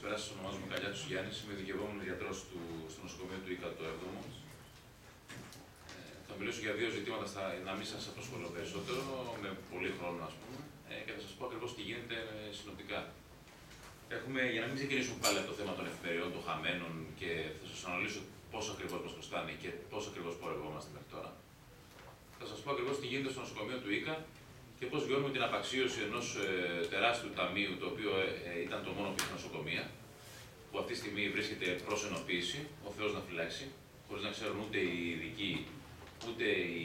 Καλησπέρα σας, ονομάζομαι Καλιάτος Γιάννης, είμαι ειδικευόμενος γιατρός στο νοσοκομείο του ΙΚΑ, το 7ο. Θα μιλήσω για δύο ζητήματα, να μην σας απασχολώ περισσότερο, με πολύ χρόνο ας πούμε, και θα σας πω ακριβώς τι γίνεται συνοπτικά. Για να μην ξεκινήσουμε πάλι από το θέμα των εφημεριών, των χαμένων και θα σας αναλύσω πώς ακριβώς μας κοστάνε και πώς ακριβώς πορευόμαστε μέχρι τώρα. Θα σας πω ακριβώς τι γίνεται στο νοσοκομείο του ΙΚΑ και πώς βιώνουμε την απαξίωση ενός τεράστιου ταμείου, το οποίο ήταν το μόνο που είχε νοσοκομεία, που αυτή τη στιγμή βρίσκεται προς ενοποίηση, ο Θεός να φυλάξει, χωρίς να ξέρουν ούτε οι ειδικοί, ούτε οι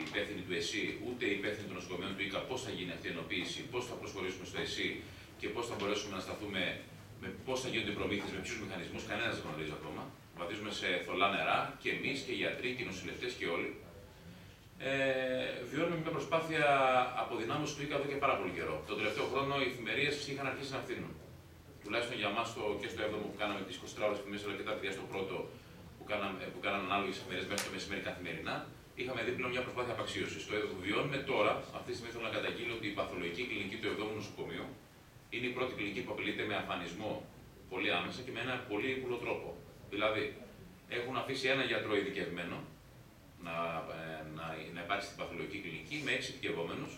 υπεύθυνοι του ΕΣΥ, ούτε οι υπεύθυνοι των νοσοκομείων του ΙΚΑ πώς θα γίνει αυτή η ενοποίηση, πώς θα προσχωρήσουμε στο ΕΣΥ και πώς θα μπορέσουμε να σταθούμε, πώς θα γίνονται οι προμήθειες, με ποιους μηχανισμούς, κανένας δεν γνωρίζει ακόμα. Βαδίζουμε σε θολά νερά και εμείς και οι γιατροί και οι νοσηλευτές και όλοι. Βιώνουμε μια προσπάθεια αποδυνάμωσης του ΙΚΑ εδώ και πάρα πολύ καιρό. Τον τελευταίο χρόνο οι εφημερίες είχαν αρχίσει να φθήνουν. Τουλάχιστον για εμάς και στο 7ο που κάναμε τις 24 ώρες εφημερίες, αλλά και τα παιδιά στο πρώτο που κάναμε ανάλογες εφημερίες μέχρι το μεσημέρι καθημερινά, είχαμε δει πλέον μια προσπάθεια απαξίωσης. Το βιώνουμε τώρα, αυτή τη στιγμή θέλω να καταγγείλω ότι η παθολογική κλινική του 7ου νοσοκομείου είναι η πρώτη κλινική που απειλείται με αφανισμό πολύ άμεσα και με ένα πολύ ύπουλο τρόπο. Δηλαδή, έχουν αφήσει ένα γιατρό ειδικευμένο να υπάρξει στην παθολογική κλινική με 6 ειδικευόμενους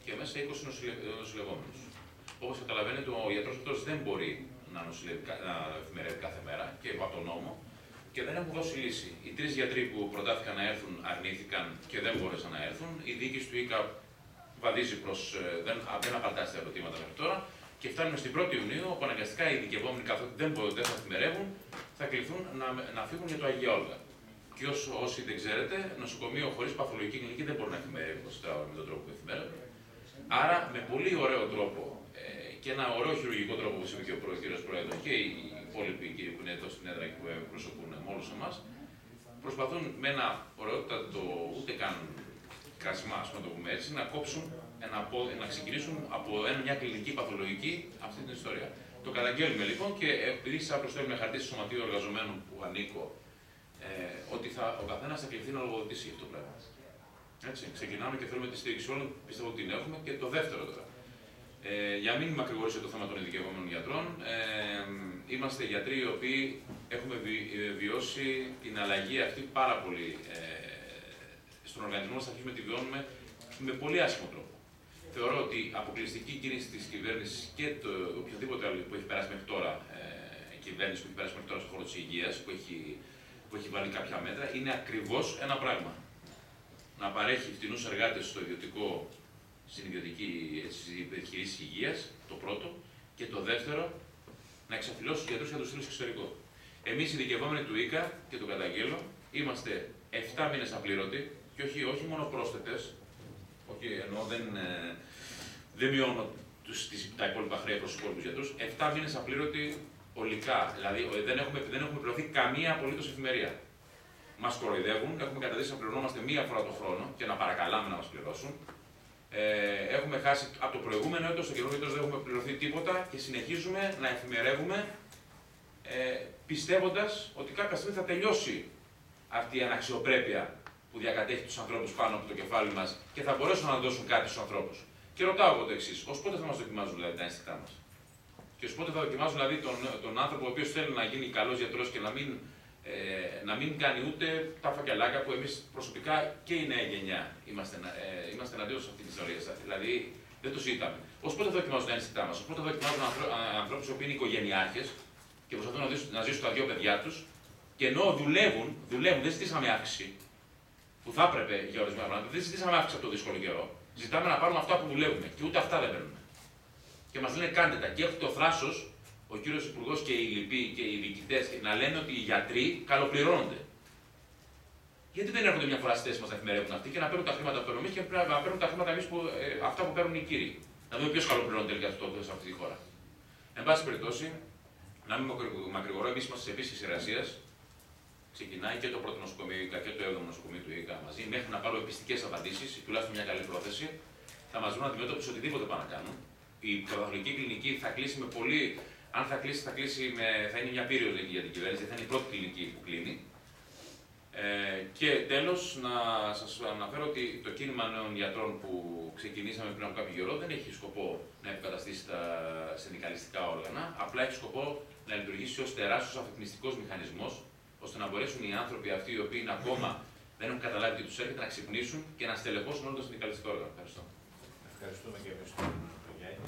και μέσα 20 νοσηλευόμενους. Όπως καταλαβαίνετε, ο γιατρός αυτός δεν μπορεί να εφημερεύει κάθε μέρα και από τον νόμο και δεν έχουν δώσει λύση. Οι 3 γιατροί που προτάθηκαν να έρθουν αρνήθηκαν και δεν μπόρεσαν να έρθουν. Η διοίκηση του ΙΚΑ βαδίζει δεν απαντά στα ερωτήματα μέχρι τώρα και φτάνουμε στην 1η Ιουνίου, όπου αναγκαστικά οι ειδικευόμενοι, καθότι δεν θα εφημερεύουν, θα κληθούν να φύγουν για το Αγία Όλγα. Και όσοι δεν ξέρετε, νοσοκομείο χωρίς παθολογική κλινική δεν μπορεί να εφημερεύει με τον τρόπο που εφημερεύει. Άρα, με πολύ ωραίο τρόπο και ένα ωραίο χειρουργικό τρόπο, όπως είπε και ο κύριος Πρόεδρος και οι υπόλοιποι κύριοι που είναι εδώ στην έδρα και που εκπροσωπούν με όλους εμάς, προσπαθούν με ένα ωραιότατο, ούτε καν κρασμά, να το πούμε έτσι, να κόψουν, να ξεκινήσουν από μια κλινική παθολογική αυτή την ιστορία. Το καταγγέλνουμε λοιπόν και επειδή σας προστέλνουμε χαρτί στο Σωματείο Εργαζομένων που ανήκω, ότι ο καθένας θα κληθεί να λογοδοτήσει αυτό το πράγμα. Έτσι, ξεκινάμε και θέλουμε τη στήριξη όλων, πιστεύω ότι την έχουμε. Και το δεύτερο τώρα. Για να μην μακρηγορήσω το θέμα των ειδικευόμενων γιατρών, είμαστε γιατροί οι οποίοι έχουμε βιώσει την αλλαγή αυτή πάρα πολύ στον οργανισμό μας, αρχίζουμε να τη βιώνουμε με πολύ άσχημο τρόπο. Θεωρώ ότι η αποκλειστική κίνηση της κυβέρνησης και οποιοδήποτε άλλο που έχει περάσει μέχρι τώρα, η κυβέρνηση που έχει περάσει μέχρι τώρα στον χώρο της υγείας, που έχει βάλει κάποια μέτρα, είναι ακριβώς ένα πράγμα. Να παρέχει φτηνούς εργάτες στο ιδιωτικό, στην ιδιωτική επιχειρήση υγείας, το πρώτο, και το δεύτερο, να εξαφιλώσει τους γιατρούς και να τους στείλει στο εξωτερικό. Εμείς οι ειδικευόμενοι του ΙΚΑ, και το καταγγέλλω, είμαστε 7 μήνες απλήρωτοι, και όχι μόνο πρόσθετες, όχι, ενώ δεν μειώνω τα υπόλοιπα χρέη προς τους υπόλοιπους γιατρούς, 7 μήνες απλήρωτοι ολικά, δηλαδή δεν έχουμε πληρωθεί καμία απολύτως εφημερία. Μας κοροϊδεύουν, έχουμε καταδείξει να πληρωνόμαστε μία φορά το χρόνο και να παρακαλάμε να μας πληρώσουν. Έχουμε χάσει από το προηγούμενο έτος, στο καινούργιο έτος δεν έχουμε πληρωθεί τίποτα και συνεχίζουμε να εφημερεύουμε πιστεύοντας ότι κάποια στιγμή θα τελειώσει αυτή η αναξιοπρέπεια που διακατέχει τους ανθρώπους πάνω από το κεφάλι μας και θα μπορέσουν να δώσουν κάτι στους ανθρώπους. Και ρωτάω εγώ το εξής: ως πότε θα μας δοκιμάζουν δηλαδή τα ένστικτά μας? Και ως πότε θα δοκιμάζουν δηλαδή τον άνθρωπο ο οποίος θέλει να γίνει καλός γιατρός και να μην κάνει ούτε τα φακελάκια που εμείς προσωπικά και η νέα γενιά είμαστε εναντίον σε αυτή τη ιστορία. Δηλαδή δεν το συζητάμε. Ως πότε θα δοκιμάζουν τα ένστικτά μας? Ως πότε θα δοκιμάζουν ανθρώπους που είναι οικογενειάρχες και προσπαθούν να ζήσουν τα 2 παιδιά τους και ενώ δουλεύουν, δεν ζητήσαμε αύξηση που θα έπρεπε για ορισμένα πράγματα, δεν ζητήσαμε αύξηση από το δύσκολο καιρό. Ζητάμε να πάρουμε αυτά που δουλεύουμε και ούτε αυτά δεν παίρνουμε. Και μας λένε κάντε τα. Και έχουν το θράσος ο κύριος Υπουργός και οι λοιποί και οι διοικητές να λένε ότι οι γιατροί καλοπληρώνονται. Γιατί δεν έρχονται μια φορά στη θέση μας να εφημερεύουν αυτοί και να παίρνουν τα χρήματα που παίρνουμε εμείς και να παίρνουν τα χρήματα εμείς αυτά που παίρνουν οι κύριοι? Να δούμε ποιος καλοπληρώνεται τελικά σε αυτή τη χώρα. Εν πάση περιπτώσει, να μην μακρηγορώ, εμείς είμαστε σε επίσης εργασίας. Ξεκινάει και το πρώτο νοσοκομείο ΙΚΑ και το 7ο νοσοκομείο του ΙΚΑ μαζί, μέχρι να πάρω επιστικές απαντήσεις, τουλάχιστον μια καλή πρόθεση, θα μας βρουν αντιμέτωποι σε οτιδήποτε πάνε να κάνουν. Η παθολογική κλινική θα κλείσει με πολύ. Αν θα κλείσει, θα είναι μια περίοδο για την κυβέρνηση, θα είναι η πρώτη κλινική που κλείνει. Και τέλος, να σας αναφέρω ότι το κίνημα νέων γιατρών που ξεκινήσαμε πριν από κάποιο καιρό δεν έχει σκοπό να επικαταστήσει τα συνδικαλιστικά όργανα, απλά έχει σκοπό να λειτουργήσει ως τεράστιος αφυπνιστικός μηχανισμός, ώστε να μπορέσουν οι άνθρωποι αυτοί οι οποίοι ακόμα δεν έχουν καταλάβει τι τους έρχεται να ξυπνήσουν και να στελεχώσουν όλο το συνδικαλιστικό όργανο. Ευχαριστώ. Ευχαριστούμε και εμείς τον Γιάννη.